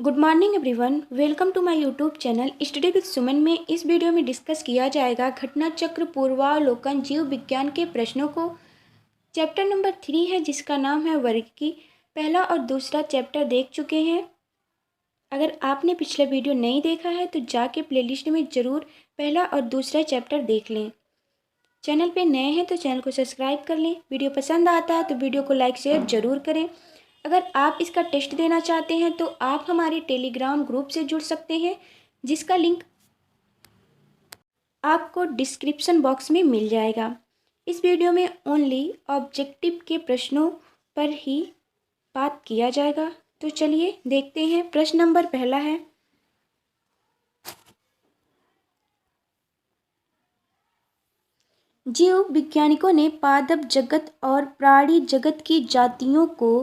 Good morning everyone, welcome to my YouTube channel study with Suman में। इस video में discuss किया जाएगा घटना चक्र पूर्वावलोकन जीव विज्ञान के प्रश्नों को। चैप्टर नंबर 3 है जिसका नाम है वर्गीकी। पहला और दूसरा चैप्टर देख चुके हैं। अगर आपने पिछला वीडियो नहीं देखा है तो जाके प्लेलिस्ट में ज़रूर पहला और दूसरा चैप्टर देख लें। चैनल पे नए हैं तो चैनल को सब्सक्राइब कर लें। वीडियो पसंद आता है तो वीडियो को लाइक शेयर ज़रूर करें। अगर आप इसका टेस्ट देना चाहते हैं तो आप हमारे टेलीग्राम ग्रुप से जुड़ सकते हैं, जिसका लिंक आपको डिस्क्रिप्शन बॉक्स में मिल जाएगा। इस वीडियो में ओनली ऑब्जेक्टिव के प्रश्नों पर ही बात किया जाएगा। तो चलिए देखते हैं। प्रश्न नंबर पहला है, जीव वैज्ञानिकों ने पादप जगत और प्राणी जगत की जातियों को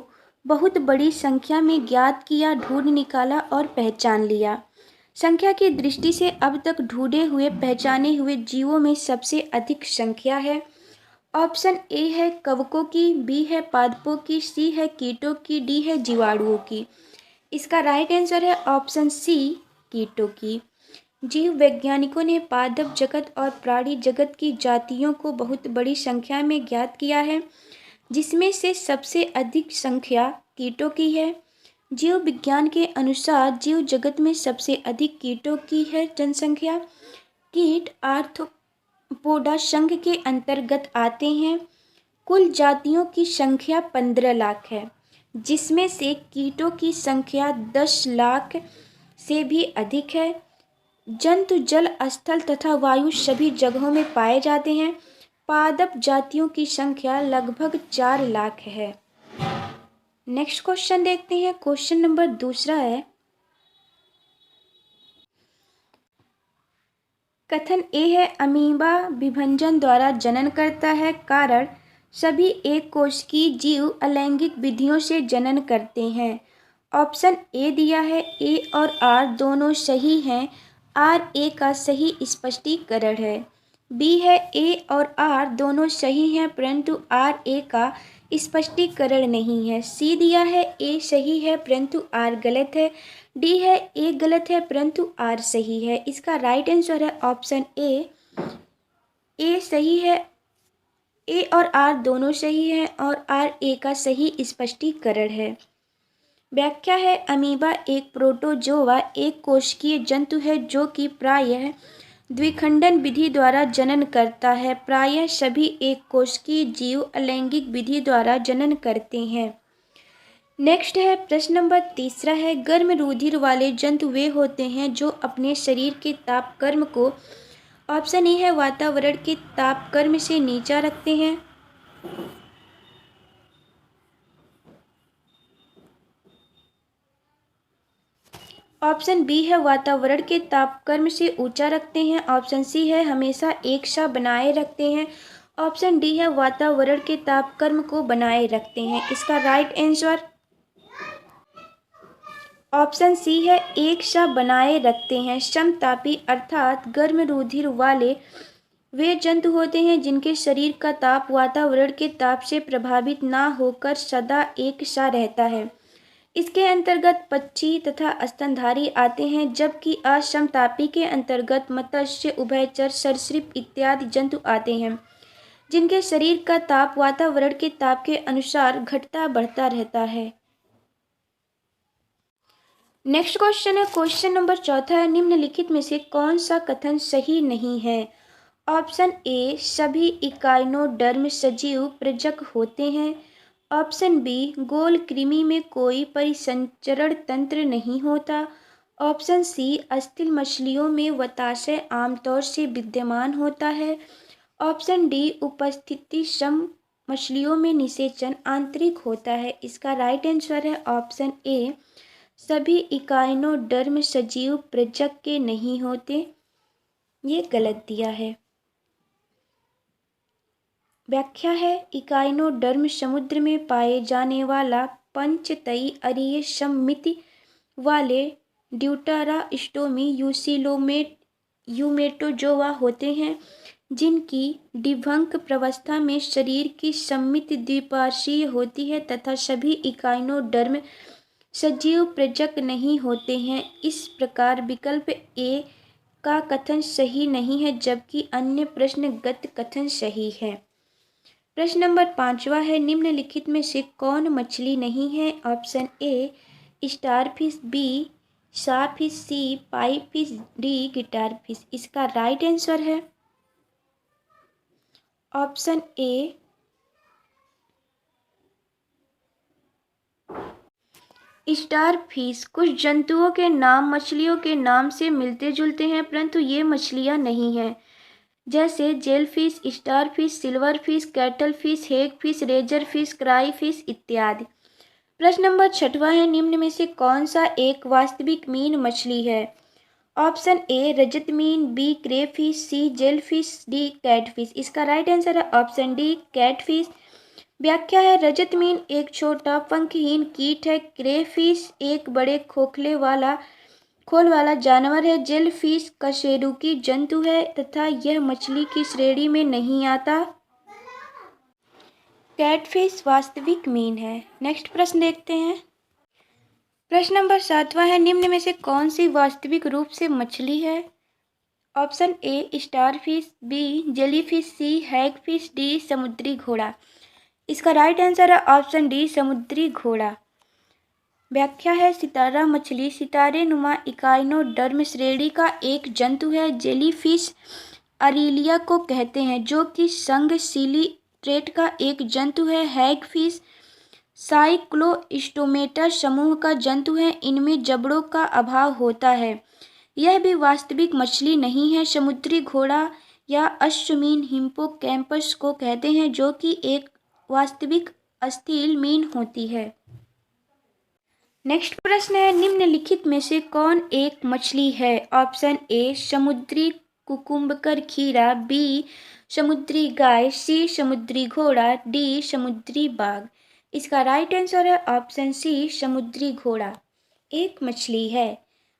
बहुत बड़ी संख्या में ज्ञात किया, ढूंढ निकाला और पहचान लिया। संख्या की दृष्टि से अब तक ढूंढे हुए पहचाने हुए जीवों में सबसे अधिक संख्या है। ऑप्शन ए है कवकों की, बी है पादपों की, सी है कीटों की, डी है जीवाणुओं की। इसका राइट आंसर है ऑप्शन सी, कीटों की। जीव वैज्ञानिकों ने पादप जगत और प्राणी जगत की जातियों को बहुत बड़ी संख्या में ज्ञात किया है, जिसमें से सबसे अधिक संख्या कीटों की है। जीव विज्ञान के अनुसार जीव जगत में सबसे अधिक कीटों की है जनसंख्या। कीट आर्थ्रोपोडा संघ के अंतर्गत आते हैं। कुल जातियों की संख्या 15 लाख है, जिसमें से कीटों की संख्या 10 लाख से भी अधिक है। जंतु जल, स्थल तथा वायु सभी जगहों में पाए जाते हैं। पादप जातियों की संख्या लगभग 4 लाख है। नेक्स्ट क्वेश्चन देखते हैं। क्वेश्चन नंबर दूसरा है, कथन ए है अमीबा विभंजन द्वारा जनन करता है। कारण सभी एक कोशिकीय जीव अलैंगिक विधियों से जनन करते हैं। ऑप्शन ए दिया है, ए और आर दोनों सही हैं। आर ए का सही स्पष्टीकरण है। बी है ए और आर दोनों सही हैं परंतु आर ए का स्पष्टीकरण नहीं है। सी दिया है ए सही है परंतु आर गलत है। डी है ए गलत है परंतु आर सही है। इसका राइट आंसर है ऑप्शन ए सही है। ए और आर दोनों सही हैं और आर ए का सही स्पष्टीकरण है। व्याख्या है, अमीबा एक प्रोटोजोआ एक कोशिकीय जंतु है जो कि प्रायः द्विखंडन विधि द्वारा जनन करता है। प्रायः सभी एक कोशिकीय जीव अलैंगिक विधि द्वारा जनन करते हैं। नेक्स्ट है प्रश्न नंबर तीसरा है, गर्म रुधिर वाले जंतु वे होते हैं जो अपने शरीर के तापक्रम को, ऑप्शन ए है वातावरण के तापक्रम से नीचा रखते हैं। ऑप्शन बी है वातावरण के तापक्रम से ऊंचा रखते हैं। ऑप्शन सी है हमेशा एक सा बनाए रखते हैं। ऑप्शन डी है वातावरण के तापक्रम को बनाए रखते हैं। इसका राइट आंसर ऑप्शन सी है एक सा बनाए रखते हैं। समतापी अर्थात गर्म रुधिर वाले वे जंतु होते हैं जिनके शरीर का ताप वातावरण के ताप से प्रभावित ना होकर सदा एक सा रहता है। इसके अंतर्गत पक्षी तथा स्तनधारी आते हैं, जबकि असमतापी के अंतर्गत मत्स्य, उभयचर, सरीसृप इत्यादि जंतु आते हैं जिनके शरीर का ताप वातावरण के ताप के अनुसार घटता बढ़ता रहता है। नेक्स्ट क्वेश्चन है, क्वेश्चन नंबर चौथा है, निम्नलिखित में से कौन सा कथन सही नहीं है। ऑप्शन ए सभी इकाइनोडर्म सजीव प्रजक होते हैं। ऑप्शन बी गोल कृमि में कोई परिसंचरण तंत्र नहीं होता। ऑप्शन सी अस्थिल मछलियों में वताशय आमतौर से विद्यमान होता है। ऑप्शन डी उपस्थिति सम मछलियों में निषेचन आंतरिक होता है। इसका राइट आंसर है ऑप्शन ए सभी इकाइनोडर्म सजीव प्रजक के नहीं होते। ये गलत दिया है। व्याख्या है, इकाइनोडर्म समुद्र में पाए जाने वाला पंचतई अरीय सममिति वाले ड्यूटेरास्टोमी यूमेटोजोआ होते हैं जिनकी डिभंक प्रावस्था में शरीर की सममिति द्विपार्श्वीय होती है तथा सभी इकाइनोडर्म सजीव प्रजक नहीं होते हैं। इस प्रकार विकल्प ए का कथन सही नहीं है, जबकि अन्य प्रश्नगत कथन सही है। प्रश्न नंबर 5वां है, निम्नलिखित में से कौन मछली नहीं है? Option A star fish, B shark fish, C pipe fish, D guitar fish. इसका राइट आंसर है ऑप्शन ए स्टार फिश। कुछ जंतुओं के नाम मछलियों के नाम से मिलते जुलते हैं, परंतु ये मछलियां नहीं हैं, जैसे jelly fish, star fish, silver fish, cuttle fish, hag fish, razor fish, cray fish इत्यादि। प्रश्न नंबर 6वां है, निम्न में से कौन सा एक वास्तविक मीन मछली है? ऑप्शन ए रजत मीन, B crayfish, C jellyfish, D catfish. इसका राइट आंसर है ऑप्शन डी कैटफिश। व्याख्या है, रजत मीन एक छोटा पंखहीन कीट है। क्रेफिश एक बड़े खोल वाला जानवर है। जेलफिश कशेरुकी जंतु है तथा यह मछली की श्रेणी में नहीं आता। कैटफिश वास्तविक मीन है। नेक्स्ट प्रश्न देखते हैं। प्रश्न नंबर 7वां है, निम्न में से कौन सी वास्तविक रूप से मछली है? Option A star fish, B jellyfish, C hagfish, D समुद्री घोड़ा। इसका राइट आंसर है ऑप्शन डी समुद्री घोड़ा। व्याख्या है, सितारा मछली सितारे नुमा इकाइनोडर्म श्रेणी का एक जंतु है। जेलीफिश अरीलिया को कहते हैं, जो कि संघ सिलिट्रेट का एक जंतु है। हैगफिश साइक्लोस्टोमेटा समूह का जंतु है। इनमें जबड़ों का अभाव होता है। यह भी वास्तविक मछली नहीं है। समुद्री घोड़ा या अश्वमीन हिप्पोकैम्पस को कहते हैं, जो कि एक वास्तविक अस्थिल मीन होती है। नेक्स्ट प्रश्न है, निम्नलिखित में से कौन एक मछली है? ऑप्शन ए समुद्री कुकुम्बर खीरा, बी समुद्री गाय, सी समुद्री घोड़ा, डी समुद्री बाघ। इसका राइट आंसर है ऑप्शन सी समुद्री घोड़ा एक मछली है।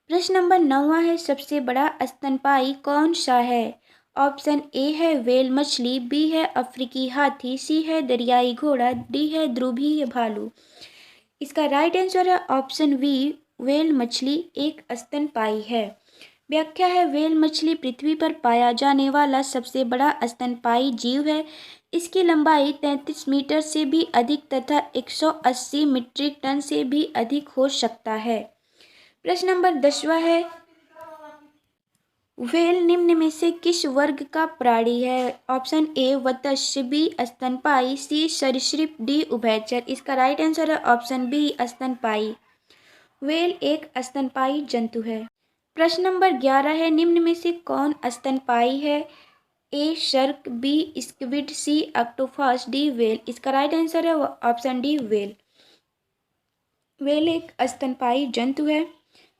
प्रश्न नंबर 9वां है, सबसे बड़ा स्तनपायी कौन सा है? ऑप्शन ए है व्हेल मछली, बी है अफ्रीकी हाथी, सी है दरियाई घोड़ा, डी है ध्रुवीय भालू। इसका राइट आंसर है ऑप्शन बी व्हेल मछली एक स्तनपायी है। व्याख्या है, व्हेल मछली पृथ्वी पर पाया जाने वाला सबसे बड़ा स्तनपायी जीव है। इसकी लंबाई 33 मीटर से भी अधिक तथा 180 मीट्रिक टन से भी अधिक हो सकता है। प्रश्न नंबर 10वां है, व्हेल निम्न में से किस वर्ग का प्राणी है? ऑप्शन ए वत्स्य, बी स्तनपायी, सी सरीसृप, डी उभयचर। इसका राइट आंसर है ऑप्शन बी स्तनपायी। व्हेल एक स्तनपायी जंतु है। प्रश्न नंबर 11 है, निम्न में से कौन स्तनपायी है? ए शार्क, बी स्क्विड, सी ऑक्टोपस, डी व्हेल। इसका राइट आंसर है ऑप्शन डी व्हेल। व्हेल एक स्तनपायी जंतु है।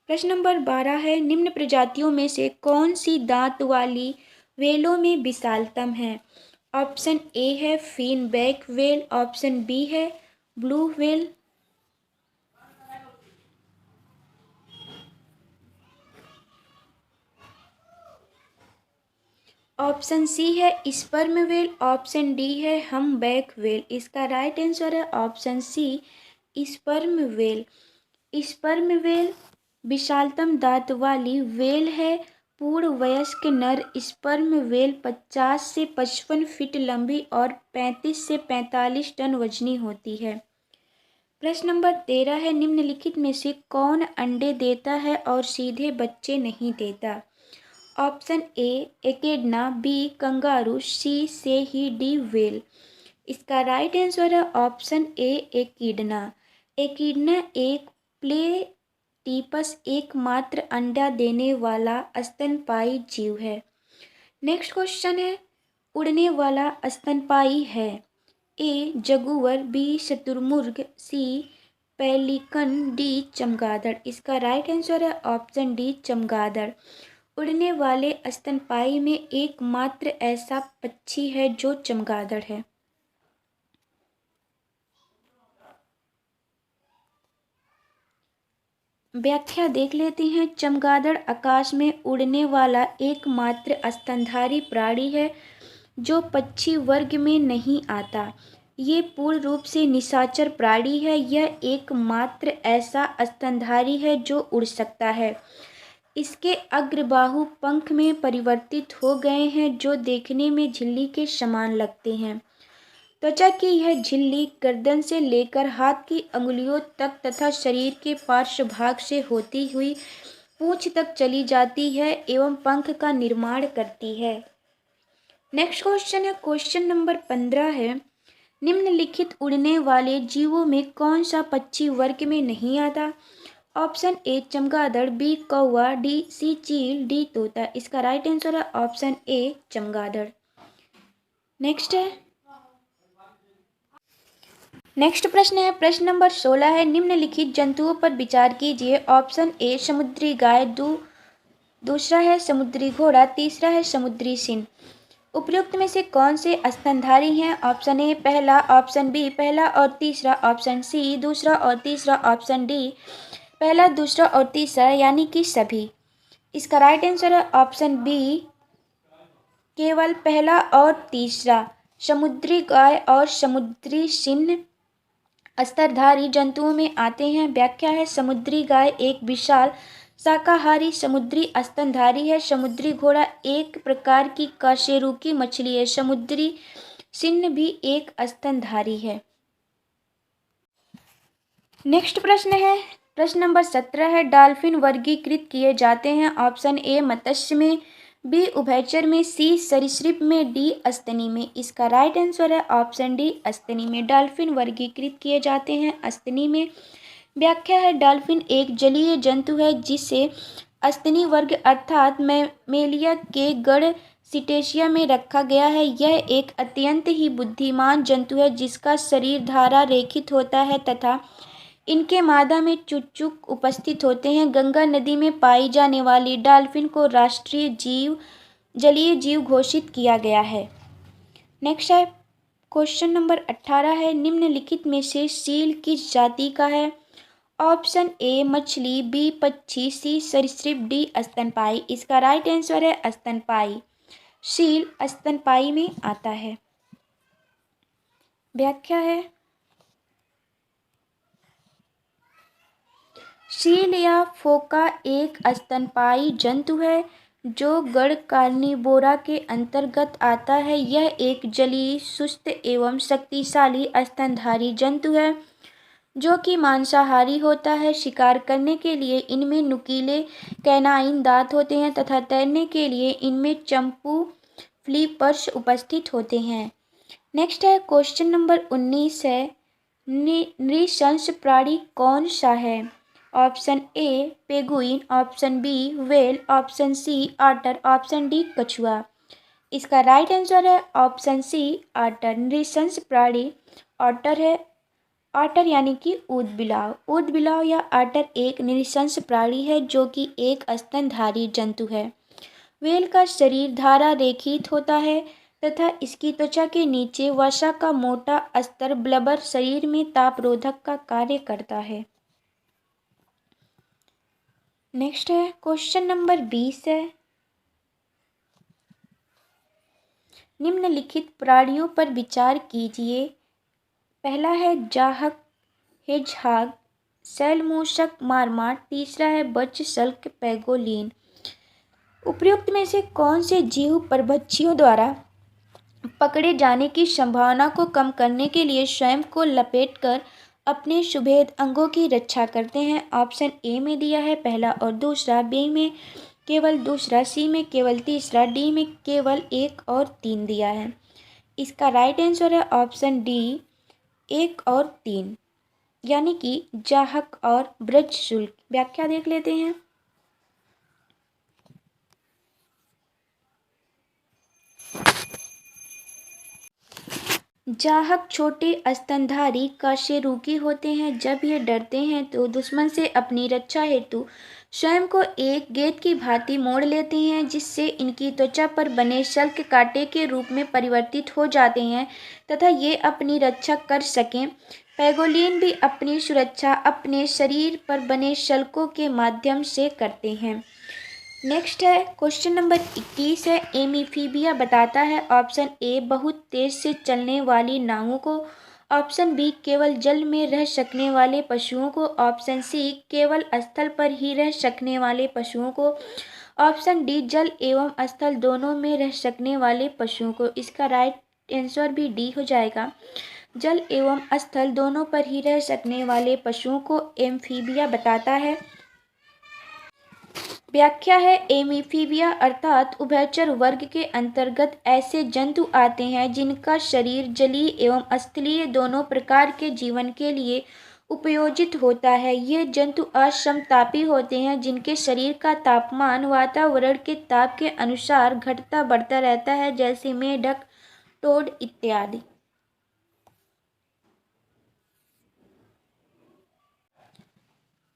प्रश्न नंबर 12 है, निम्न प्रजातियों में से कौन सी दांत वाली व्हेलों में विशालतम है? ऑप्शन ए है फिनबैक व्हेल, ऑप्शन बी है ब्लू व्हेल, ऑप्शन सी है स्पर्म व्हेल, ऑप्शन डी है हम्बैक व्हेल। इसका राइट आंसर है option C sperm whale. Sperm whale विशालतम दांत वाली व्हेल है। पूर्ण वयस्क नर स्पर्म व्हेल 50 से 55 फीट लंबी और 35 से 45 टन वजनी होती है। प्रश्न नंबर 13 है, निम्नलिखित में से कौन अंडे देता है और सीधे बच्चे नहीं देता? ऑप्शन ए एकेडना, बी कंगारू, सी से ही, डी व्हेल। इसका राइट आंसर है ऑप्शन ए एकिडना। एकिडना एक प्लेटिपस एकमात्र अंडा देने वाला स्तनपायी जीव है। नेक्स्ट क्वेश्चन है, उड़ने वाला स्तनपायी है। ए जगुअर, बी शुतुरमुर्ग, सी पेलिकन, डी चमगादड़। इसका राइट आंसर है ऑप्शन डी चमगादड़। उड़ने वाले स्तनपायी में एकमात्र ऐसा पक्षी है जो चमगादड़ है। व्याख्या देख लेते हैं। चमगादड़ आकाश में उड़ने वाला एकमात्र स्तनधारी प्राणी है जो पक्षी वर्ग में नहीं आता। ये पूर्ण रूप से निशाचर प्राणी है। यह एकमात्र ऐसा स्तनधारी है जो उड़ सकता है। इसके अग्रबाहु पंख में परिवर्तित हो गए हैं जो देखने में झिल्ली के समान लगते हैं। त्वचा की यह झिल्ली गर्दन से लेकर हाथ की अंगुलियों तक तथा शरीर के पार्श्व भाग से होती हुई पूंछ तक चली जाती है एवं पंख का निर्माण करती है। नेक्स्ट क्वेश्चन है, क्वेश्चन नंबर 15 है, निम्नलिखित उड़ने वाले जीवों में कौन सा पक्षी वर्ग में नहीं आता? ऑप्शन ए चमगादड़, बी कौवा, सी चील, डी तोता। इसका राइट आंसर है ऑप्शन ए चमगादड़। नेक्स्ट प्रश्न है, प्रश्न नंबर 16 है, निम्नलिखित जंतुओं पर विचार कीजिए। ऑप्शन ए समुद्री गाय, दूसरा है समुद्री घोड़ा, तीसरा है समुद्री सिंह। उपयुक्त में से कौन से स्तनधारी हैं? ऑप्शन ए पहला, ऑप्शन बी पहला और तीसरा, ऑप्शन सी दूसरा और तीसरा, ऑप्शन डी पहला, दूसरा और तीसरा यानी कि सभी। इसका राइट आंसर है ऑप्शन बी केवल पहला और तीसरा। समुद्री गाय और समुद्री सिंह स्तनधारी जंतुओं में आते हैं। व्याख्या है, समुद्री गाय एक विशाल शाकाहारी समुद्री स्तनधारी है। समुद्री घोड़ा एक प्रकार की कशेरुकी मछली है। समुद्री सिंह भी एक स्तनधारी है। नेक्स्ट प्रश्न है, प्रश्न नंबर 17 है, डॉल्फिन वर्गीकृत किए जाते हैं। ऑप्शन ए मत्स्य में, बी उभयचर में, सी सरीसृप में, डी स्तनी में। इसका राइट आंसर है ऑप्शन डी स्तनी में। डॉल्फिन वर्गीकृत किए जाते हैं स्तनी में। व्याख्या है, डॉल्फिन एक जलीय जंतु है जिसे स्तनी वर्ग अर्थात मैमेलिया के गण सिटेशिया में रखा गया है। यह एक अत्यंत ही बुद्धिमान जंतु है जिसका शरीर धारा रेखित होता है तथा इनके मादा में चुच्चुक उपस्थित होते हैं। गंगा नदी में पाई जाने वाली डॉल्फिन को राष्ट्रीय जलीय जीव घोषित किया गया है। नेक्स्ट है, क्वेश्चन नंबर 18 है, निम्नलिखित में से सील किस जाति का है? ऑप्शन ए मछली, बी पक्षी, सी सरीसृप, डी स्तनपायी। इसका राइट आंसर है स्तनपायी। सील स्तनपायी में आता है। व्याख्या है, सील या फोका एक स्तनपायी जंतु है जो गण कार्निवोरा के अंतर्गत आता है। यह एक जलीय, सुस्त एवं शक्तिशाली स्तनधारी जंतु है जो कि मांसाहारी होता है। शिकार करने के लिए इनमें नुकीले कैनाइन दांत होते हैं तथा तैरने के लिए इनमें चंपू फ्लिपर्स उपस्थित होते हैं। नेक्स्ट है, क्वेश्चन नंबर 19 है, नृशंस प्राणी कौन सा है? Option A penguin, option B whale, option C otter, option D कछुआ। इसका राइट आंसर है ऑप्शन सी ऑटर। नृशंस प्राणी ऑटर है। ऑटर यानी कि ऊदबिलाव। ऊदबिलाव या ऑटर एक नृशंस प्राणी है जो कि एक स्तनधारी जंतु है। व्हेल का शरीर धारा रेखित होता है तथा इसकी त्वचा के नीचे वसा का मोटा स्तर ब्लबर शरीर में तापरोधक का कार्य करता है। नेक्स्ट है, क्वेश्चन नंबर 20 है, निम्नलिखित प्राणियों पर विचार कीजिए। पहला है जाहक, हेजहाग, सैलमूषक, मारमाट। तीसरा है बजशल्क, पैंगोलिन। उपयुक्त में से कौन से जीव परभक्षियों द्वारा पकड़े जाने की संभावना को कम करने के लिए स्वयं को लपेटकर अपने सुभेद अंगों की रक्षा करते हैं? ऑप्शन ए में दिया है पहला और दूसरा, बी में केवल दूसरा, सी में केवल तीसरा, डी में केवल 1 और 3 दिया है। इसका राइट आंसर है ऑप्शन डी 1 और 3 यानी कि जाहक और बजशुल्क। व्याख्या देख लेते हैं। जाहक छोटे स्तनधारी कशेरुकी होते हैं। जब ये डरते हैं तो दुश्मन से अपनी रक्षा हेतु स्वयं को एक गेंद की भांति मोड़ लेते हैं जिससे इनकी त्वचा पर बने शल्क कांटे के रूप में परिवर्तित हो जाते हैं तथा ये अपनी रक्षा कर सकें। पैंगोलिन भी अपनी सुरक्षा अपने शरीर पर बने शल्कों के माध्यम से करते हैं। नेक्स्ट है, क्वेश्चन नंबर 21 है, एमीफीबिया बताता है। ऑप्शन ए बहुत तेज से चलने वाली नावों को, ऑप्शन बी केवल जल में रह सकने वाले पशुओं को। ऑप्शन सी केवल स्थल पर ही रह सकने वाले पशुओं को। ऑप्शन डी जल एवं स्थल दोनों में रह सकने वाले पशुओं को। इसका राइट आंसर भी डी हो जाएगा। जल एवं स्थल दोनों पर ही रह सकने वाले पशुओं को एम्फीबिया बताता है। व्याख्या है एम्फीबिया अर्थात उभयचर वर्ग के अंतर्गत ऐसे जंतु आते हैं जिनका शरीर जलीय एवं स्थलीय दोनों प्रकार के जीवन के लिए उपयोजित होता है। ये जंतु असमतापी होते हैं जिनके शरीर का तापमान वातावरण के ताप के अनुसार घटता बढ़ता रहता है, जैसे मेढक, टोड इत्यादि।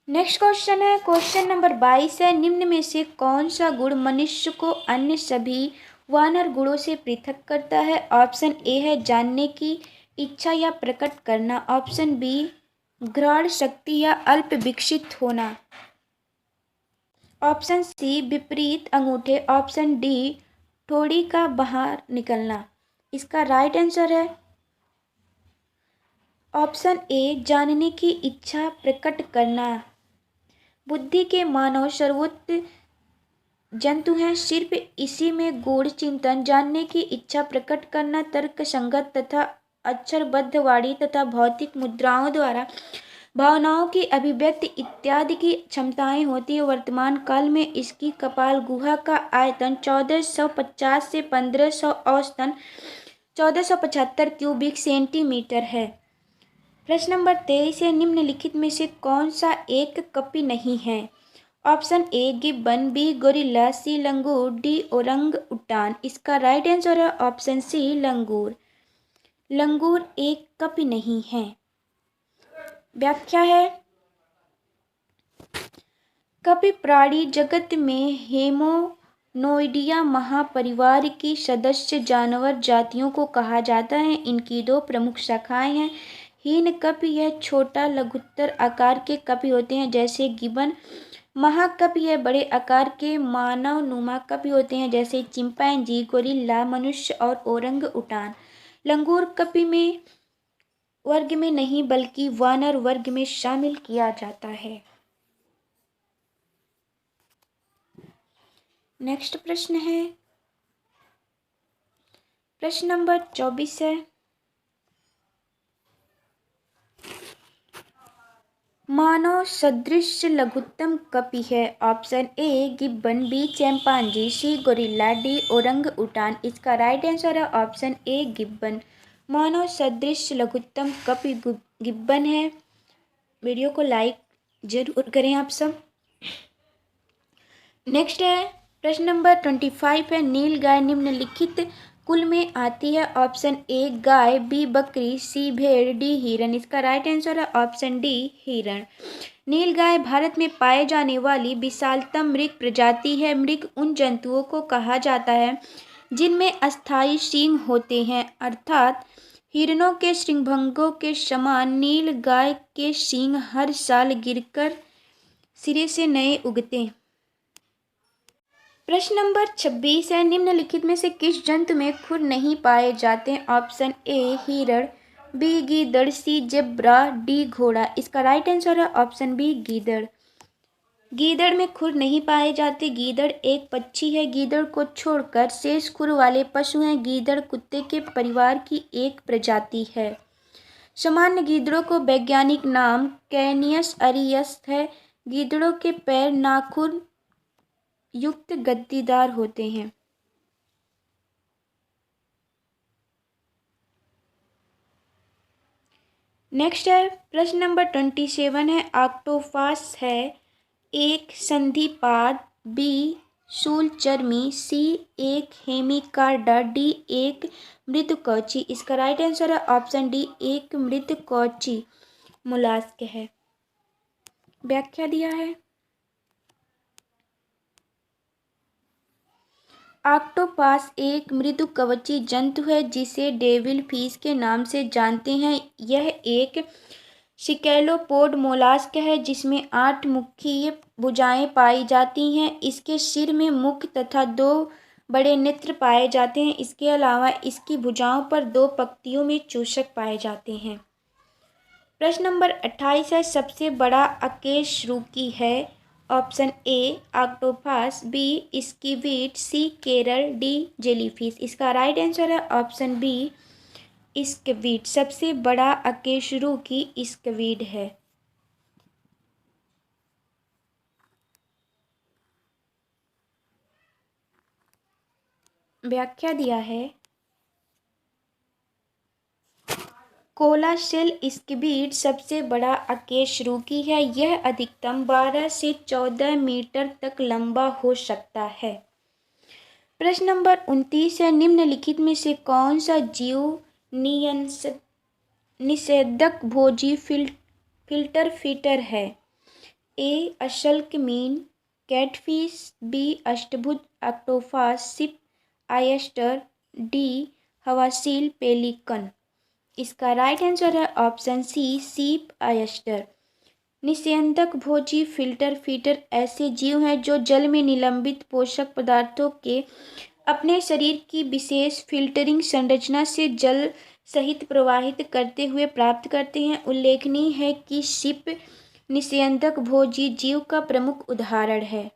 नेक्स्ट क्वेश्चन है, क्वेश्चन नंबर 22 है, निम्न में से कौन सा गुण मनुष्य को अन्य सभी वानर गुणों से पृथक करता है। ऑप्शन ए है जानने की इच्छा या प्रकट करना। ऑप्शन बी घ्राण शक्ति या अल्प विकसित होना। ऑप्शन सी विपरीत अंगूठे। ऑप्शन डी ठोड़ी का बाहर निकलना। इसका राइट आंसर है ऑप्शन ए जानने की इच्छा प्रकट करना। बुद्धि के मानव सर्वोच्च जंतु हैं, सिर्फ इसी में गूढ़ चिंतन, जानने की इच्छा प्रकट करना, तर्क संगत तथा अक्षरबद्ध वाणी तथा भौतिक मुद्राओं द्वारा भावनाओं की अभिव्यक्ति इत्यादि की क्षमताएं होती है। वर्तमान काल में इसकी कपाल गुहा का आयतन 1450 से 1500 औसतन 1475 क्यूबिक सेंटीमीटर है। प्रश्न नंबर 23 है, निम्नलिखित में से कौन सा एक कपि नहीं है। Option A gibbon, B gorilla, C लंगूर, डी ओरंग उटान। इसका राइट आंसर है ऑप्शन सी लंगूर। लंगूर एक कपि नहीं है। व्याख्या है कपि प्राणी जगत में हेमोनोइडिया महापरिवार की सदस्य जानवर जातियों को कहा जाता है। इनकी दो प्रमुख शाखाएं हैं। हीन कपि यह छोटा लघुत्तर आकार के कपि होते हैं जैसे गिबन। महाकपि यह बड़े आकार के मानवनुमा कपि होते हैं जैसे चिंपैंजी, गोरिल्ला, मनुष्य और ओरंग उटान। लंगूर कपि में वर्ग में नहीं बल्कि वानर वर्ग में शामिल किया जाता है। नेक्स्ट प्रश्न है, प्रश्न नंबर 24 है, मानव सदृश लघुत्तम कपि है। Option A gibbon, B chimpanzee, C gorilla, D orangutan. इसका राइट आंसर है ऑप्शन ए गिब्बन। मानव सदृश लघुत्तम कपि गिब्बन है। वीडियो को लाइक जरूर करें आप सब। नेक्स्ट है प्रश्न नंबर 25 है, नील गाय निम्नलिखित कुल में आती है। ऑप्शन ए गाय, बी बकरी, सी भेड़, डी हिरण। इसका राइट आंसर है ऑप्शन डी हिरण। नील गाय भारत में पाए जाने वाली विशालतम मृग प्रजाति है। मृग उन जंतुओं को कहा जाता है जिनमें अस्थायी सींग होते हैं, अर्थात हिरणों के श्रृंगभंगों के समान नील गाय के सींग हर साल गिरकर सिरे से नए उगते। प्रश्न नंबर 26 है, निम्नलिखित में से किस जंतु में खुर नहीं पाए जाते। ऑप्शन ए हिरण, बी गीदड़, सी जेब्रा, डी घोड़ा। इसका राइट आंसर है ऑप्शन बी गीदड़। गीदड़ में खुर नहीं पाए जाते। गीदड़ एक पक्षी है। गीदड़ को छोड़कर शेष खुर वाले पशु हैं। गीदड़ कुत्ते के परिवार की एक प्रजाति है। सामान्य गीदड़ों को वैज्ञानिक नाम कैनियस अरियस है। गीदड़ों के पैर नाखून युक्त गद्दीदार होते हैं। नेक्स्ट है प्रश्न नंबर 27 है, ऑक्टोपस है एक संधिपाद, बी शूलचर्मी, सी एक हेमिकार्डा, डी एक मृदुकवची। इसका राइट आंसर है ऑप्शन डी एक मृदुकवची मोलास्क है। व्याख्या दिया है ऑक्टोपस एक मृदुकवची जंतु है जिसे डेविल फिश के नाम से जानते हैं। यह एक सिकेलोपोड मोलास्क है जिसमें 8 मुख्य भुजाएं पाई जाती हैं। इसके सिर में मुख तथा 2 बड़े नेत्र पाए जाते हैं। इसके अलावा इसकी भुजाओं पर 2 पंक्तियों में चूसक पाए जाते हैं। प्रश्न नंबर 28 है, सबसे बड़ा अकशेरुकी है। Option A octopus, B squid, C coral, D jellyfish. इसका राइट आंसर है ऑप्शन बी स्क्विड। सबसे बड़ा अकशेरुकी स्क्विड है। व्याख्या दिया है, कोलासेल स्क्विड सबसे बड़ा अकशेरुकी है। यह अधिकतम 12 से 14 मीटर तक लंबा हो सकता है। प्रश्न नंबर 29 है, निम्नलिखित में से कौन सा जीव निषेधक भोजी फिल्टर फीटर है। ए अशल्कमीन कैटफिश, बी अष्टभुज ऑक्टोपस, सी ऑयस्टर, डी हवासील पेलिकन। इसका राइट आंसर है ऑप्शन सी सीप ऑयस्टर। निषेधक भोजी फिल्टर फीटर ऐसे जीव हैं जो जल में निलंबित पोषक पदार्थों के अपने शरीर की विशेष फिल्टरिंग संरचना से जल सहित प्रवाहित करते हुए प्राप्त करते हैं। उल्लेखनीय है कि सीप निषेधक भोजी जीव का प्रमुख उदाहरण है।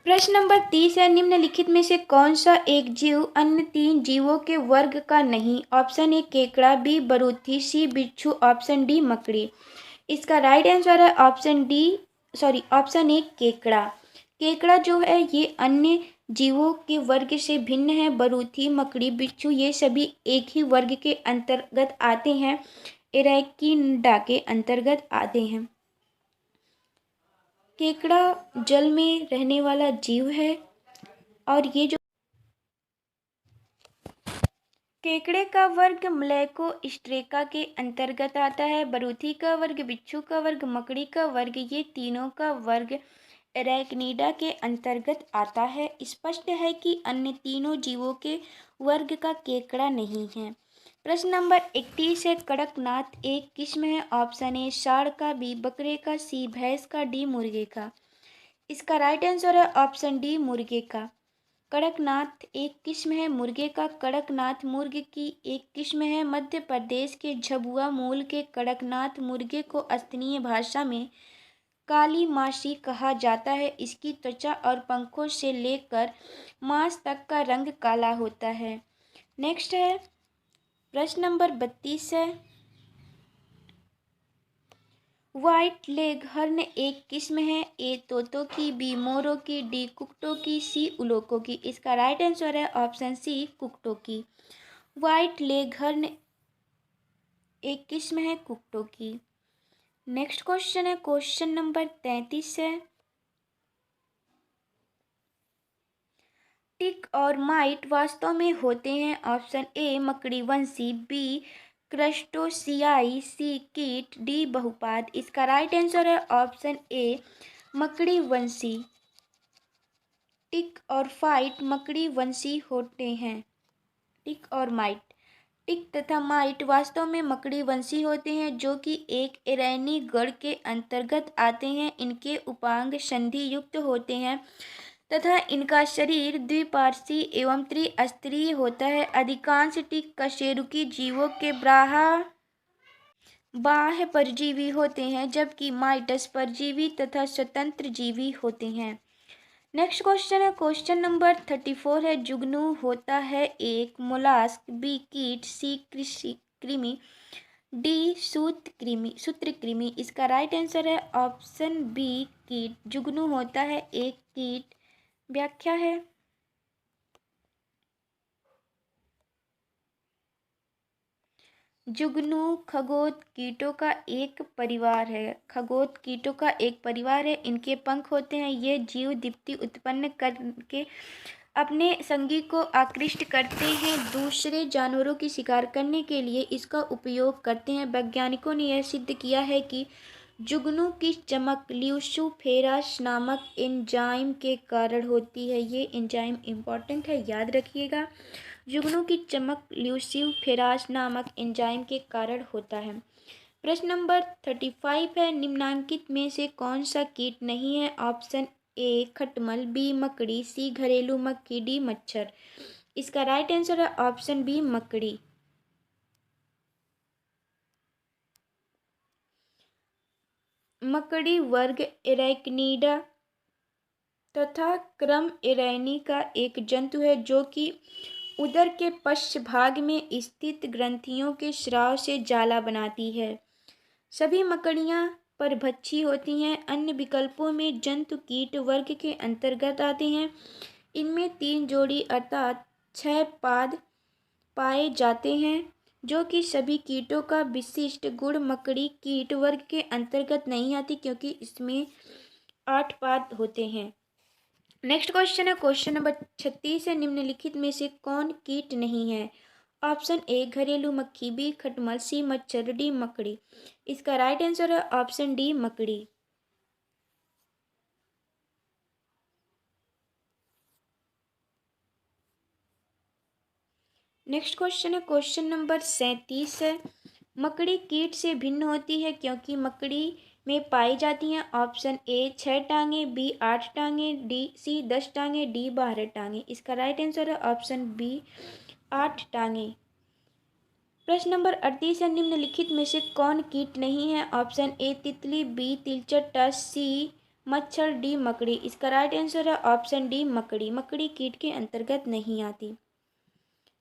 प्रश्न नंबर 30 है, निम्नलिखित में से कौन सा एक जीव अन्य 3 जीवों के वर्ग का नहीं। ऑप्शन ए केकड़ा, बी बरूथी, सी बिच्छू, ऑप्शन डी मकड़ी। इसका राइट आंसर है ऑप्शन ए केकड़ा। केकड़ा जो है ये अन्य जीवों के वर्ग से भिन्न है। बरूथी, मकड़ी, बिच्छू ये सभी एक ही वर्ग के अंतर्गत आते हैं, एराकिडा के अंतर्गत आते हैं। केकड़ा जल में रहने वाला जीव है और ये जो केकड़े का वर्ग म्लेकोस्ट्रेका के अंतर्गत आता है। बरूथी का वर्ग, बिच्छू का वर्ग, मकड़ी का वर्ग ये तीनों का वर्ग एराकिनिडा के अंतर्गत आता है। स्पष्ट है कि अन्य तीनों जीवों के वर्ग का केकड़ा नहीं है। प्रश्न नंबर 31 है, कड़कनाथ एक किस्म है। ऑप्शन ए सांड का, बी बकरे का, सी भैंस का, डी मुर्गे का। इसका राइट आंसर है ऑप्शन डी मुर्गे का। कड़कनाथ एक किस्म है मुर्गे का। कड़कनाथ मुर्गे की एक किस्म है। मध्य प्रदेश के झाबुआ मूल के कड़कनाथ मुर्गे को स्थानीय भाषा में काली मासी कहा जाता है। इसकी त्वचा और पंखों से लेकर मांस तक का रंग काला होता है। नेक्स्ट है प्रश्न नंबर 32 है, व्हाइट लेग हर्न एक किस्म है। ए तोतों की, बी मोरों की, डी कुक्कुटों की, सी उल्लुओं की। इसका राइट आंसर है ऑप्शन सी कुक्कुटों की। व्हाइट लेग हर्न एक किस्म है कुक्कुटों की। नेक्स्ट क्वेश्चन है क्वेश्चन नंबर 33 है, टिक और माइट वास्तव में होते हैं। ऑप्शन ए मकड़ी वंशी, बी क्रस्टोसियाई, सी कीट, डी बहुपाद। इसका राइट आंसर है ऑप्शन ए मकड़ी वंशी। टिक और फाइट मकड़ी वंशी होते हैं। टिक और माइट, टिक तथा माइट वास्तव में मकड़ी वंशी होते हैं जो कि एक एरानी गण के अंतर्गत आते हैं। इनके उपांग संधि युक्त होते हैं तथा इनका शरीर द्विपार्श्वीय एवं त्रिस्तरीय होता है। अधिकांश टिक कशेरुकी जीवों के बाह्य परजीवी होते हैं जबकि माइटस परजीवी तथा स्वतंत्र जीवी होते हैं। नेक्स्ट क्वेश्चन है क्वेश्चन नंबर 34 है, जुगनू होता है एक मोलास्क, बी कीट, सी कृमि, डी सूत्रकृमि। इसका राइट आंसर है ऑप्शन बी कीट। जुगनू होता है एक कीट। व्याख्या है, जुगनू खगोल कीटों का एक परिवार है। खगोल कीटों का एक परिवार है। इनके पंख होते हैं। ये जीव दीप्ति उत्पन्न करके अपने संगी को आकृष्ट करते हैं। दूसरे जानवरों की शिकार करने के लिए इसका उपयोग करते हैं। वैज्ञानिकों ने यह सिद्ध किया है कि जुगनू की चमक ल्यूसिफेरास नामक एंजाइम के कारण होती है। ये एंजाइम इम्पॉर्टेंट है, याद रखिएगा। जुगनू की चमक ल्यूसिफेरास नामक एंजाइम के कारण होता है। प्रश्न नंबर 35 है, निम्नलिखित में से कौन सा कीट नहीं है। ऑप्शन ए खटमल, बी मकड़ी, सी घरेलू मक्खी, डी मच्छर। इसका राइट आंसर है ऑप्शन बी मकड़ी। मकड़ी वर्ग एराक्निडा तथा क्रम एरानी का एक जंतु है जो कि उदर के पश्च भाग में स्थित ग्रंथियों के स्राव से जाला बनाती है। सभी मकड़ियाँ परभक्षी होती हैं। अन्य विकल्पों में जंतु कीट वर्ग के अंतर्गत आते हैं। इनमें 3 जोड़ी अर्थात 6 पाद पाए जाते हैं जो कि सभी कीटों का विशिष्ट गुण। मकड़ी कीट वर्ग के अंतर्गत नहीं आती क्योंकि इसमें 8 पाद होते हैं। नेक्स्ट क्वेश्चन है क्वेश्चन नंबर 36 है, निम्नलिखित में से कौन कीट नहीं है? ऑप्शन ए घरेलू मक्खी, बी खटमल, सी मच्छर, डी मकड़ी। इसका राइट आंसर है ऑप्शन डी मकड़ी। नेक्स्ट क्वेश्चन है क्वेश्चन नंबर 37 है, मकड़ी कीट से भिन्न होती है क्योंकि मकड़ी में पाई जाती हैं। ऑप्शन ए 6 टांगे, बी 8 टांगे, सी 10 टांगे, डी 12 टांगे। इसका राइट आंसर है ऑप्शन बी 8 टांगे। प्रश्न नंबर 38 है, निम्नलिखित में से कौन कीट नहीं है? ऑप्शन ए तितली, बी तिलचट्टा, सी मच्छर, डी मकड़ी। इसका राइट आंसर है ऑप्शन डी मकड़ी। मकड़ी कीट के अंतर्गत नहीं आती।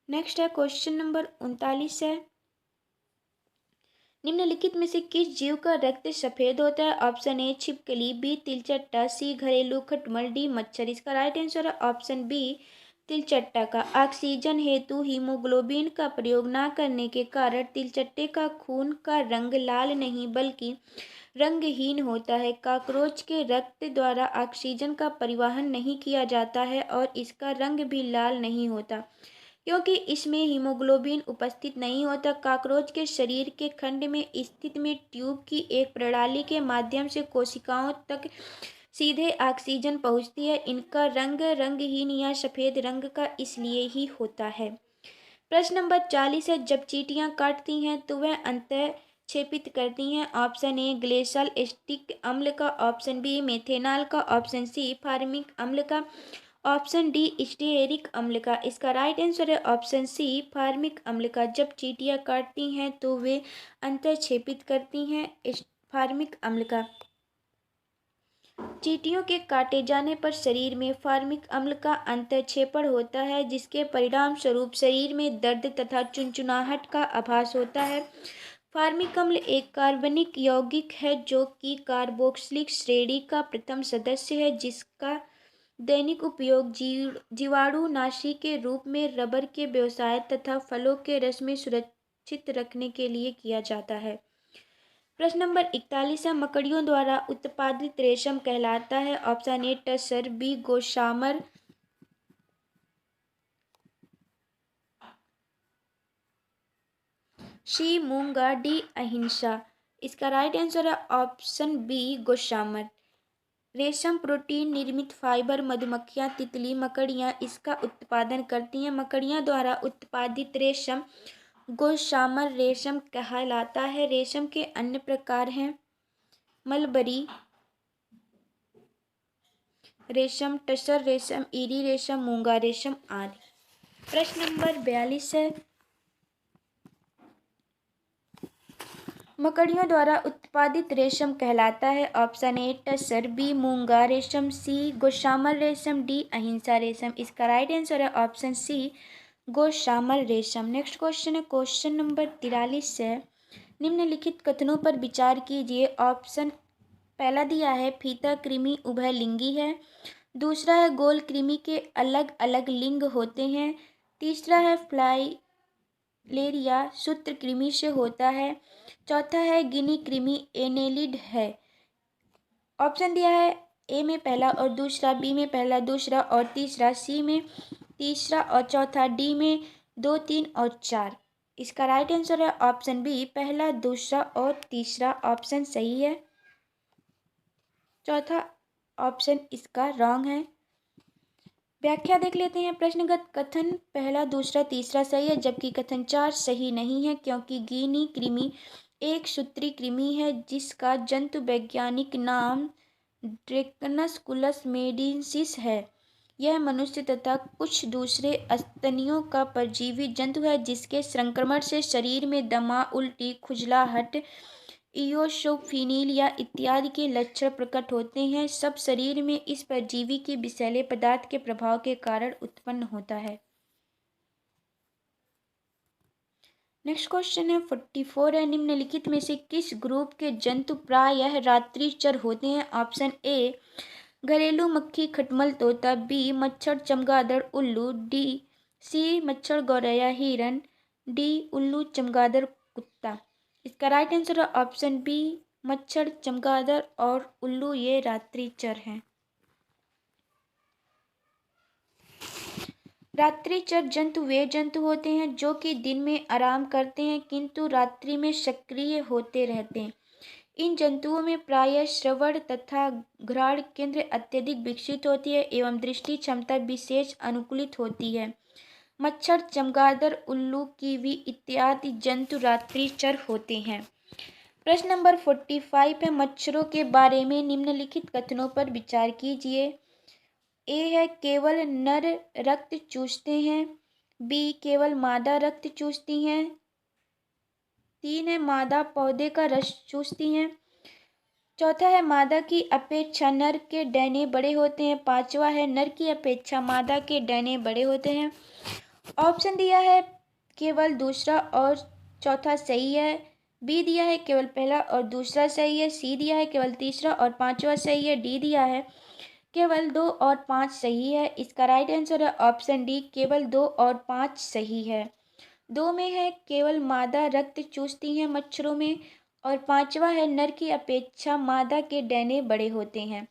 नेक्स्ट है क्वेश्चन नंबर 39 है, निम्नलिखित में से किस जीव का रक्त सफेद होता है? ऑप्शन ए छिपकली, बी तिलचट्टा, सी घरेलू खटमल, डी मच्छर। इसका राइट आंसर है ऑप्शन बी तिलचट्टा का। ऑक्सीजन हेतु हीमोग्लोबिन का प्रयोग न करने के कारण तिलचट्टे का खून का रंग लाल नहीं बल्कि रंगहीन होता है। कॉकरोच के रक्त द्वारा ऑक्सीजन का परिवहन नहीं किया जाता है और इसका रंग भी लाल नहीं होता क्योंकि इसमें हीमोग्लोबिन उपस्थित नहीं होता। कॉकरोच के शरीर के खंड में स्थित में ट्यूब की एक प्रणाली के माध्यम से कोशिकाओं तक सीधे ऑक्सीजन पहुंचती है। इनका रंग रंगहीन या सफ़ेद रंग का इसलिए ही होता है। प्रश्न नंबर 40 है, जब चींटियां काटती हैं तो वह अंतः छेपित करती हैं। ऑप्शन ए ग्लेशियल एसिटिक अम्ल का, ऑप्शन बी मेथेनॉल का, ऑप्शन सी फार्मिक अम्ल का, ऑप्शन डी स्टीयरिक अम्ल का। इसका राइट आंसर है ऑप्शन सी फार्मिक अम्ल का। जब चींटियां काटती हैं तो वे अंतःक्षेपित करती हैं फार्मिक अम्ल का। चींटियों के काटे जाने पर शरीर में फार्मिक अम्ल का अंतःक्षेपण होता है जिसके परिणाम स्वरूप शरीर में दर्द तथा चुनचुनाहट का आभास होता है। फार्मिक अम्ल एक कार्बनिक यौगिक है जो कि कार्बोक्सिलिक श्रेणी का प्रथम सदस्य है जिसका दैनिक उपयोग जीवाणुनाशी के रूप में रबर के व्यवसाय तथा फलों के रस में सुरक्षित रखने के लिए किया जाता है। प्रश्न नंबर 41 है, मकड़ियों द्वारा उत्पादित रेशम कहलाता है। ऑप्शन ए टसर, बी गोशामर, सी मूंगा, डी अहिंसा। इसका राइट आंसर है ऑप्शन बी गोशामर। रेशम प्रोटीन निर्मित फाइबर मधुमक्खियाँ, तितली, मकड़ियाँ इसका उत्पादन करती हैं। मकड़ियों द्वारा उत्पादित रेशम गोशामर रेशम कहलाता है। रेशम के अन्य प्रकार हैं मलबरी रेशम, टसर रेशम, इरी रेशम, मूंगा रेशम आदि। प्रश्न नंबर 42 है, मकड़ियों द्वारा उत्पादित रेशम कहलाता है। ऑप्शन ए टसर, बी मूंगा रेशम, सी गोशामर रेशम, डी अहिंसा रेशम। इसका राइट आंसर है ऑप्शन सी गोशामर रेशम। नेक्स्ट क्वेश्चन है क्वेश्चन नंबर 43 है, निम्नलिखित कथनों पर विचार कीजिए। ऑप्शन पहला दिया है फीता कृमि उभयलिंगी है, दूसरा है गोल कृमि के अलग अलग लिंग होते हैं, तीसरा है फ्लाइलेरिया सूत्रकृमि से होता है, चौथा है गिनी कृमि एनेलिड है। ऑप्शन दिया है ए में पहला और दूसरा, बी में पहला दूसरा और तीसरा, सी में तीसरा और चौथा, डी में 2 3 और 4। इसका राइट आंसर है ऑप्शन बी पहला दूसरा और तीसरा ऑप्शन सही है। चौथा ऑप्शन इसका रॉन्ग है। व्याख्या देख लेते हैं। प्रश्नगत कथन पहला दूसरा तीसरा सही है जबकि कथन 4 सही नहीं है क्योंकि गिनी कृमि एक सूत्री कृमि है जिसका जंतु वैज्ञानिक नाम ड्रैकनस मेडिसिस है। यह मनुष्य तथा कुछ दूसरे स्तनियों का परजीवी जंतु है जिसके संक्रमण से शरीर में दमा, उल्टी, खुजलाहट इयोसोफिनिल या इत्यादि के लक्षण प्रकट होते हैं, सब शरीर में इस परजीवी के विषैले पदार्थ के प्रभाव के कारण उत्पन्न होता है। नेक्स्ट क्वेश्चन है 44 है, निम्नलिखित में से किस ग्रुप के जंतु प्रायः रात्रिचर होते हैं? ऑप्शन ए घरेलू मक्खी खटमल तोता, बी मच्छर चमगादड़ उल्लू, सी मच्छर गौरैया हिरन, डी उल्लू चमगादड़ कुत्ता। इसका राइट आंसर है ऑप्शन बी मच्छर चमगादड़ और उल्लू, ये रात्रिचर हैं। रात्रिचर जंतु वे जंतु होते हैं जो कि दिन में आराम करते हैं किंतु रात्रि में सक्रिय होते रहते हैं। इन जंतुओं में प्रायः श्रवण तथा घ्राण केंद्र अत्यधिक विकसित होती है एवं दृष्टि क्षमता विशेष अनुकूलित होती है। मच्छर चमगादड़ उल्लू कीवी इत्यादि जंतु रात्रिचर होते हैं। प्रश्न नंबर 45 है, मच्छरों के बारे में निम्नलिखित कथनों पर विचार कीजिए। ए है केवल नर रक्त चूसते हैं, बी केवल मादा रक्त चूसती हैं, 3 है मादा पौधे का रस चूसती हैं, चौथा है मादा की अपेक्षा नर के डैने बड़े होते हैं, पांचवा है नर की अपेक्षा मादा के डैने बड़े होते हैं। ऑप्शन दिया है केवल दूसरा और चौथा सही है, बी दिया है केवल पहला और दूसरा सही है, सी दिया है केवल तीसरा और पांचवा सही है, डी दिया है केवल 2 और 5 सही है। इसका राइट आंसर है ऑप्शन डी केवल 2 और 5 सही है। 2 में है केवल मादा रक्त चूसती हैं मच्छरों में और पांचवा है नर की अपेक्षा मादा के डैने बड़े होते हैं।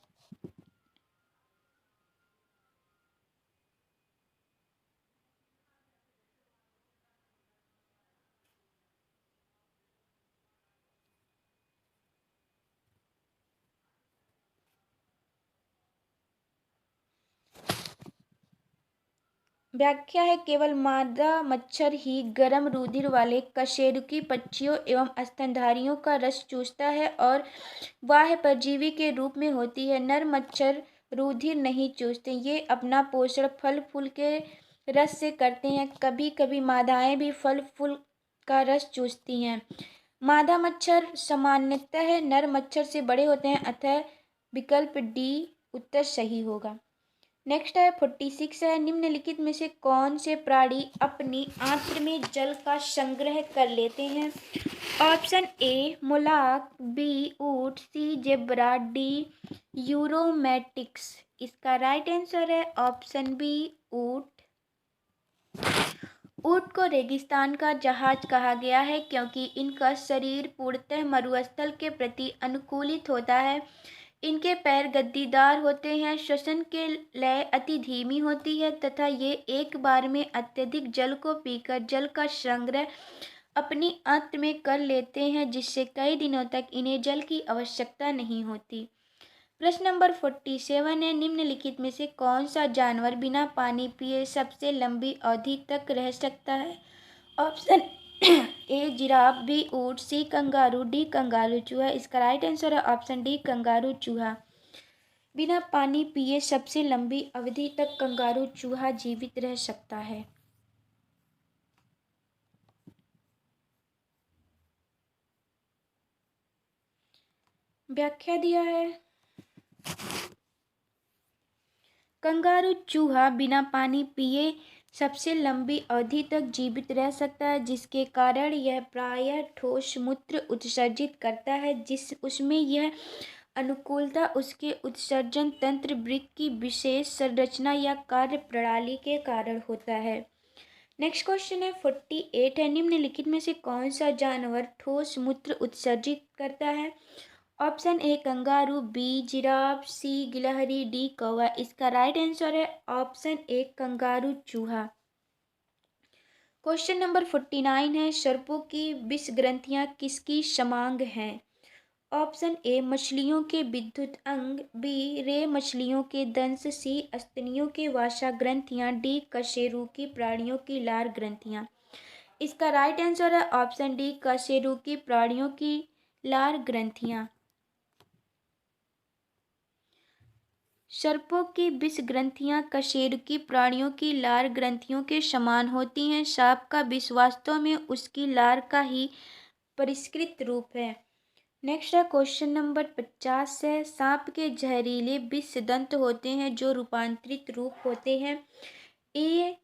व्याख्या है केवल मादा मच्छर ही गर्म रुधिर वाले कशेरुकी पक्षियों एवं स्तनधारियों का रस चूसता है और बाह्य परजीवी के रूप में होती है। नर मच्छर रुधिर नहीं चूसते, ये अपना पोषण फल फूल के रस से करते हैं। कभी कभी मादाएं भी फल फूल का रस चूसती हैं। मादा मच्छर सामान्यतः नर मच्छर से बड़े होते हैं, अतः विकल्प डी उत्तर सही होगा। नेक्स्ट है 46 है, निम्नलिखित में से कौन से प्राणी अपनी आंत्र में जल का संग्रह कर लेते हैं? ऑप्शन ए मोलाक, बी ऊंट, सी जेब्रा, डी यूरोमेटिक्स। इसका राइट आंसर है ऑप्शन बी ऊंट। ऊंट को रेगिस्तान का जहाज कहा गया है क्योंकि इनका शरीर पूर्णतः मरुस्थल के प्रति अनुकूलित होता है। इनके पैर गद्दीदार होते हैं, श्वसन के लय अति धीमी होती है तथा ये एक बार में अत्यधिक जल को पीकर जल का संग्रह अपनी आंत्र में कर लेते हैं, जिससे कई दिनों तक इन्हें जल की आवश्यकता नहीं होती। प्रश्न नंबर 47 है, निम्नलिखित में से कौन सा जानवर बिना पानी पिए सबसे लंबी अवधि तक रह सकता है? ऑप्शन ए जिराफ, बी ऊंट, सी कंगारू, डी कंगारू चूहा। इसका राइट आंसर है ऑप्शन डी कंगारू चूहा। बिना पानी पिए सबसे लंबी अवधि तक कंगारू चूहा जीवित रह सकता है। व्याख्या दिया है कंगारू चूहा बिना पानी पिए सबसे लंबी अवधि तक जीवित रह सकता है, जिसके कारण यह प्रायः ठोस मूत्र उत्सर्जित करता है, जिस उसमें यह अनुकूलता उसके उत्सर्जन तंत्र वृक्क की विशेष संरचना या कार्य प्रणाली के कारण होता है। नेक्स्ट क्वेश्चन है 48 है, निम्नलिखित में से कौन सा जानवर ठोस मूत्र उत्सर्जित करता है? Option A kangaroo, B giraffe, C गिलहरी, डी कौवा। इसका राइट आंसर है ऑप्शन ए कंगारू चूहा। क्वेश्चन नंबर 49 है, सर्पों की विष ग्रंथियां किसकी समांग हैं? ऑप्शन ए मछलियों के विद्युत अंग, बी रे मछलियों के दंश, सी स्तनियों के वासा ग्रंथियां, डी कशेरुकी प्राणियों की लार ग्रंथियां। इसका राइट आंसर है ऑप्शन डी कशेरुकी प्राणियों की लार ग्रंथियां। सर्पों की विष ग्रंथियां कशेरुकी प्राणियों की लार ग्रंथियों के समान होती हैं। सांप का विष वास्तव में उसकी लार का ही परिष्कृत रूप है। नेक्स्ट है क्वेश्चन नंबर 50 है, सांप के जहरीले विष दंत होते हैं जो रूपांतरित रूप होते हैं। ए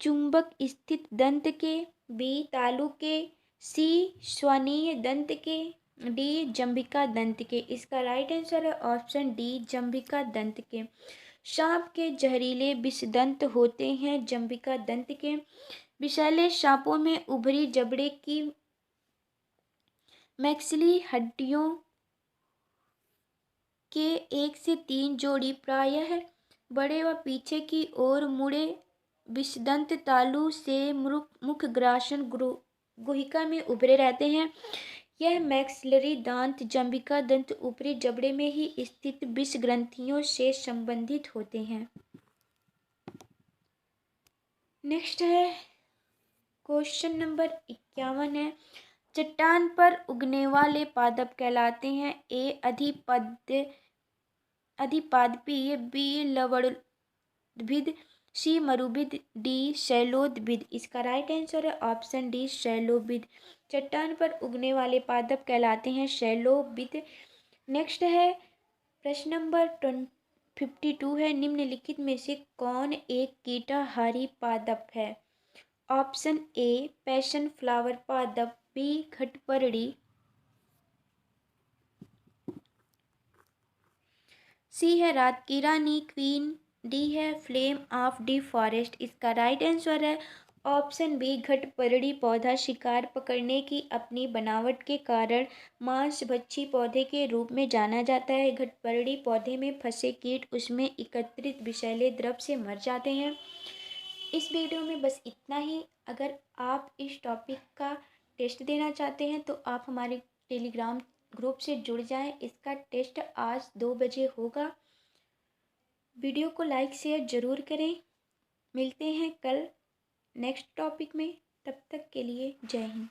चुंबक स्थित दंत के, बी तालु के, सी श्वनीय दंत के, डी जंभिका दंत के। इसका राइट आंसर है ऑप्शन डी जंभिका दंत के। सांप के जहरीले विषदंत होते हैं जंभिका दंत के। विषैले सांपों में उभरी जबड़े की मैक्सिली हड्डियों के 1 से 3 जोड़ी प्रायः बड़े व पीछे की ओर मुड़े विषदंत तालु से मुखग्रासन गुहिका में उभरे रहते हैं। यह मैक्सिलरी दांत जंभिका दंत ऊपरी जबड़े में ही स्थित विष ग्रंथियों से संबंधित होते हैं। नेक्स्ट है क्वेश्चन नंबर 51 है, चट्टान पर उगने वाले पादप कहलाते हैं। ए अधिपादपीय, बी लवणोद्भिद, सी मरुभिद, डी शैलोद्भिद। इसका राइट आंसर है ऑप्शन डी शैलोभिद। चट्टान पर उगने वाले पादप कहलाते हैं शैलोभिद। नेक्स्ट है प्रश्न नंबर 52 है, निम्नलिखित में से कौन एक कीटाहारी पादप है। ऑप्शन ए पैशन फ्लावर पादप, बी घटपर्णी, सी है रात की रानी क्वीन, डी है फ्लेम ऑफ डी फॉरेस्ट। इसका राइट आंसर है ऑप्शन बी घटपर्णी पौधा शिकार पकड़ने की अपनी बनावट के कारण मांसभक्षी पौधे के रूप में जाना जाता है। घटपर्णी पौधे में फंसे कीट उसमें एकत्रित विषैले द्रव से मर जाते हैं। इस वीडियो में बस इतना ही। अगर आप इस टॉपिक का टेस्ट देना चाहते हैं तो आप हमारे टेलीग्राम ग्रुप से जुड़ जाएं। इसका टेस्ट आज 2 बजे होगा। वीडियो को लाइक शेयर ज़रूर करें। मिलते हैं कल नेक्स्ट टॉपिक में। तब तक के लिए जय हिंद।